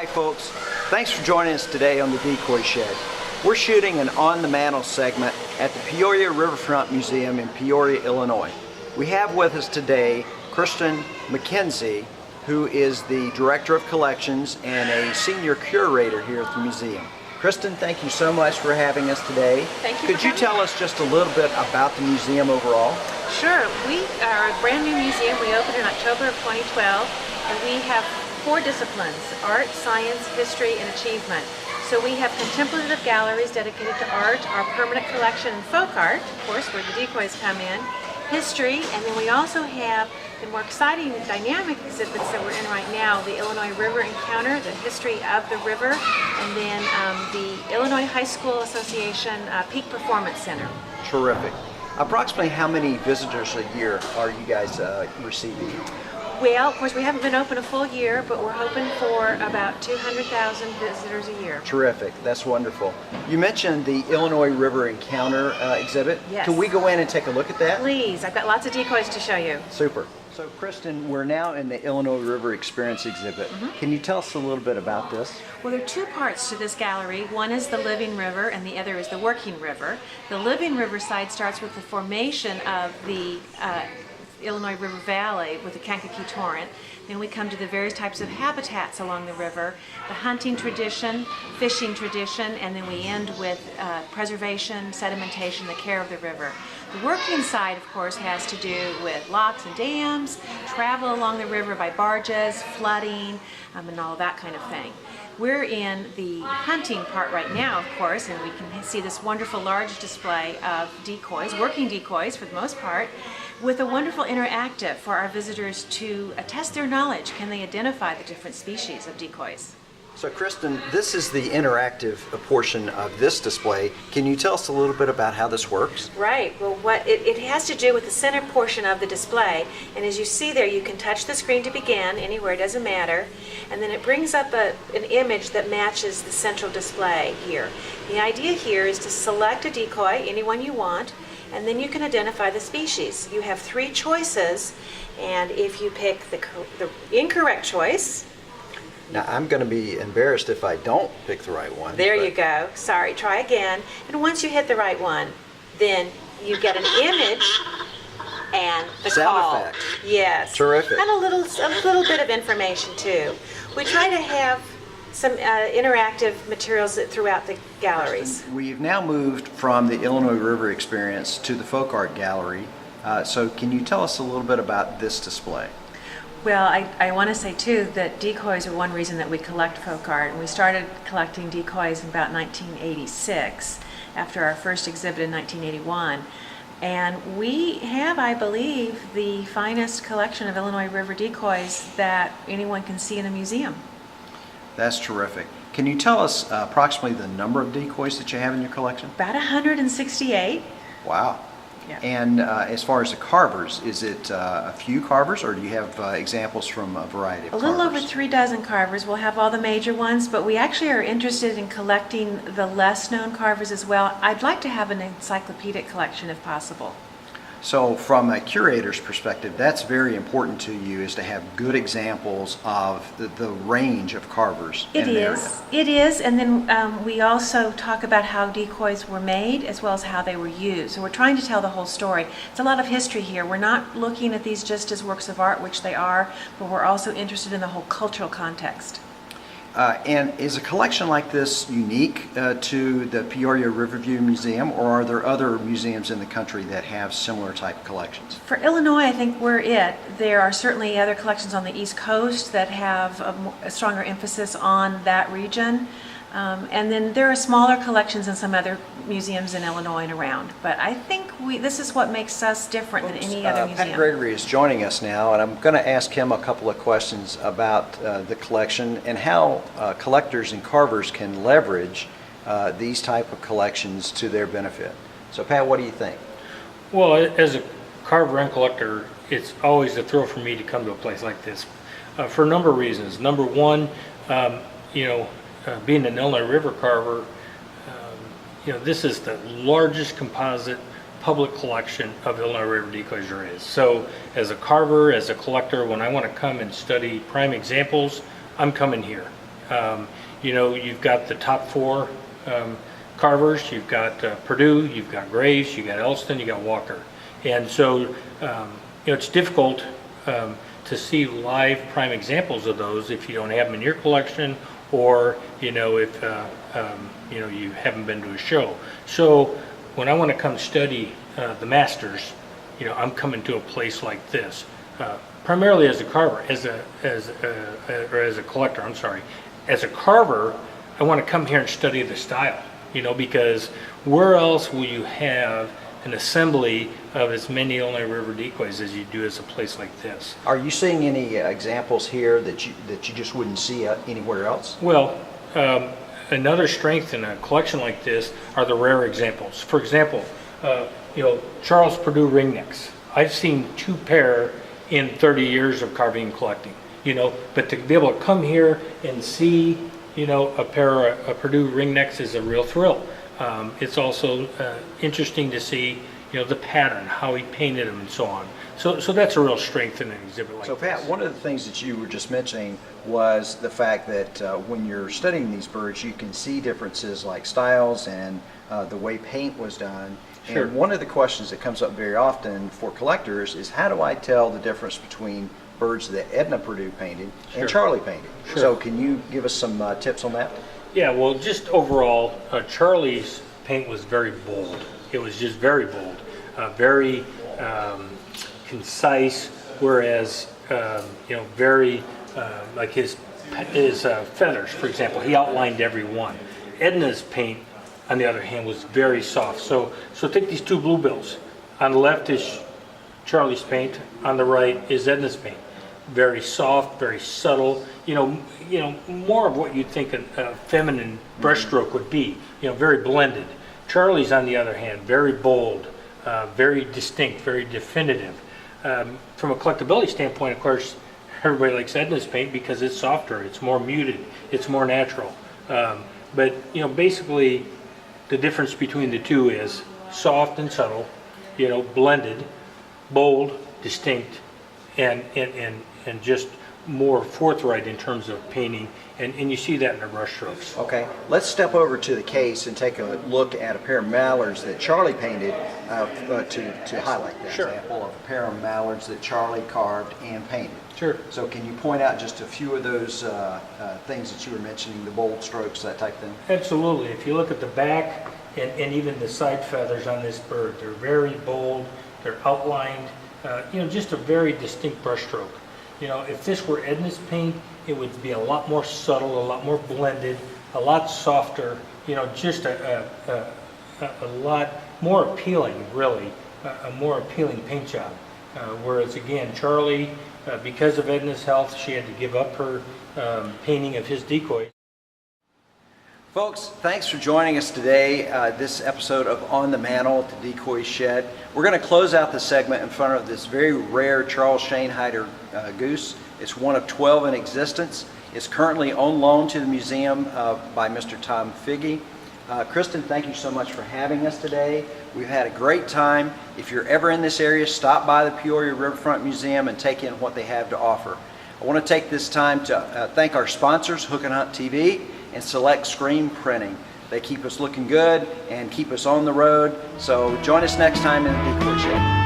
Hi folks, thanks for joining us today on the Decoy Shed. We're shooting an On the Mantle segment at the Peoria Riverfront Museum in Peoria, Illinois. We have with us today Kristen McKenzie, who is the Director of Collections and a Senior Curator here at the museum. Kristen, thank you so much for having us today. Thank you. Could you tell us just a little bit about the museum overall? Sure. We are a brand new museum. We opened in October of 2012, and we have 4 disciplines: art, science, history, and achievement. So we have contemplative galleries dedicated to art, our permanent collection and folk art, of course, where the decoys come in, history, and then we also have the more exciting and dynamic exhibits that we're in right now: the Illinois River Encounter, the history of the river, and then the Illinois High School Association Peak Performance Center. Terrific. Approximately how many visitors a year are you guys receiving? Well, of course, we haven't been open a full year, but we're hoping for about 200,000 visitors a year. Terrific. That's wonderful. You mentioned the Illinois River Encounter exhibit. Yes. Can we go in and take a look at that? Please. I've got lots of decoys to show you. Super. So, Kristen, we're now in the Illinois River Experience exhibit. Can you tell us a little bit about this? Well, there are 2 parts to this gallery. One is the living river, and the other is the working river. The living river side starts with the formation of the Illinois River Valley with the Kankakee Torrent. Then we come to the various types of habitats along the river, the hunting tradition, fishing tradition, and then we end with preservation, sedimentation, the care of the river. The working side, of course, has to do with locks and dams, travel along the river by barges, flooding, and all that kind of thing. We're in the hunting part right now, of course, and we can see this wonderful large display of decoys, working decoys for the most part, with a wonderful interactive for our visitors to test their knowledge. Can they identify the different species of decoys? So, Kristen, this is the interactive portion of this display. Can you tell us a little bit about how this works? Right. Well, it has to do with the center portion of the display, and as you see there, you can touch the screen to begin anywhere, it doesn't matter, and then it brings up an image that matches the central display here. The idea here is to select a decoy, any one you want, and then you can identify the species. You have 3 choices, and if you pick the incorrect choice. Now, I'm going to be embarrassed if I don't pick the right one. There you go. Sorry, try again. And once you hit the right one, then you get an image and the sound call. effects. Yes. Terrific. And a little bit of information too. We try to have some interactive materials throughout the galleries. We've now moved from the Illinois River Experience to the Folk Art Gallery. So can you tell us a little bit about this display? Well, I want to say too that decoys are one reason that we collect folk art. And we started collecting decoys in about 1986 after our first exhibit in 1981. And we have, I believe, the finest collection of Illinois River decoys that anyone can see in a museum. That's terrific. Can you tell us approximately the number of decoys that you have in your collection? About 168. Wow. Yeah. And as far as the carvers, is it a few carvers, or do you have examples from a variety of A carvers? little over 3 dozen carvers. We'll have all the major ones, but we actually are interested in collecting the less known carvers as well. I'd like to have an encyclopedic collection if possible. So from a curator's perspective, that's very important to you, is to have good examples of the range of carvers in an area. It is, and then we also talk about how decoys were made as well as how they were used. So we're trying to tell the whole story. It's a lot of history here. We're not looking at these just as works of art, which they are, but we're also interested in the whole cultural context. And is a collection like this unique to the Peoria Riverview Museum, or are there other museums in the country that have similar type collections? For Illinois, I think we're it. There are certainly other collections on the East Coast that have a stronger emphasis on that region. And then there are smaller collections in some other museums in Illinois and around. But I think this is what makes us different than any other museum. Pat Gregory is joining us now, and I'm going to ask him a couple of questions about the collection and how collectors and carvers can leverage these type of collections to their benefit. So Pat, what do you think? Well, as a carver and collector, it's always a thrill for me to come to a place like this for a number of reasons. Number one, being an Illinois River carver, this is the largest composite public collection of Illinois River decoys there is. So as a carver, as a collector, when I want to come and study prime examples, I'm coming here. You've got the top four carvers. You've got Purdue, you've got Graves, you've got Elston, you got Walker. And so, it's difficult to see live prime examples of those if you don't have them in your collection, or if you haven't been to a show. So when I want to come study the masters, I'm coming to a place like this, primarily as a carver, as a collector. I'm sorry, as a carver, I want to come here and study the style. Because where else will you have an assembly of as many Illinois River Decoys as you do as a place like this? Are you seeing any examples here that you just wouldn't see anywhere else? Well, another strength in a collection like this are the rare examples. For example, Charles Purdue ringnecks. I've seen 2 pair in 30 years of carving and collecting. But to be able to come here and see a pair of Purdue ringnecks is a real thrill. It's also interesting to see, the pattern, how he painted them, and so on. So that's a real strength in an exhibit like this. So Pat, one of the things that you were just mentioning was the fact that when you're studying these birds, you can see differences like styles and the way paint was done. Sure. And one of the questions that comes up very often for collectors is, how do I tell the difference between birds that Edna Purdue painted Sure. and Charlie painted? Sure. So can you give us some tips on that? Yeah, well, just overall, Charlie's paint was very bold. It was just very bold, very concise, whereas, very, like his feathers, for example, he outlined every one. Edna's paint, on the other hand, was very soft. So take these 2 bluebills. On the left is Charlie's paint, on the right is Edna's paint. Very soft, very subtle, more of what you'd think a feminine brushstroke would be, very blended. Charlie's, on the other hand, very bold, very distinct, very definitive. From a collectability standpoint, of course, everybody likes Edna's paint because it's softer, it's more muted, it's more natural. But basically, the difference between the two is soft and subtle, blended, bold, distinct, and just more forthright in terms of painting, and you see that in the brush strokes. Okay, let's step over to the case and take a look at a pair of mallards that Charlie painted to highlight that Sure. example of a pair of mallards that Charlie carved and painted. Sure. So can you point out just a few of those things that you were mentioning, the bold strokes, that type of thing? Absolutely. If you look at the back and even the side feathers on this bird, they're very bold, they're outlined, just a very distinct brush stroke. If this were Edna's paint, it would be a lot more subtle, a lot more blended, a lot softer, just a lot more appealing, really, a more appealing paint job. Whereas again, Charlie, because of Edna's health, she had to give up her painting of his decoys. Folks, thanks for joining us today, this episode of On the Mantle at the Decoy Shed. We're going to close out the segment in front of this very rare Charles Schoenheider goose. It's one of 12 in existence. It's currently on loan to the museum by Mr. Tom Figge. Kristen, thank you so much for having us today. We've had a great time. If you're ever in this area, stop by the Peoria Riverfront Museum and take in what they have to offer. I want to take this time to thank our sponsors, Hook and Hunt TV and Select Screen Printing. They keep us looking good and keep us on the road. So join us next time in the Decoy Shed.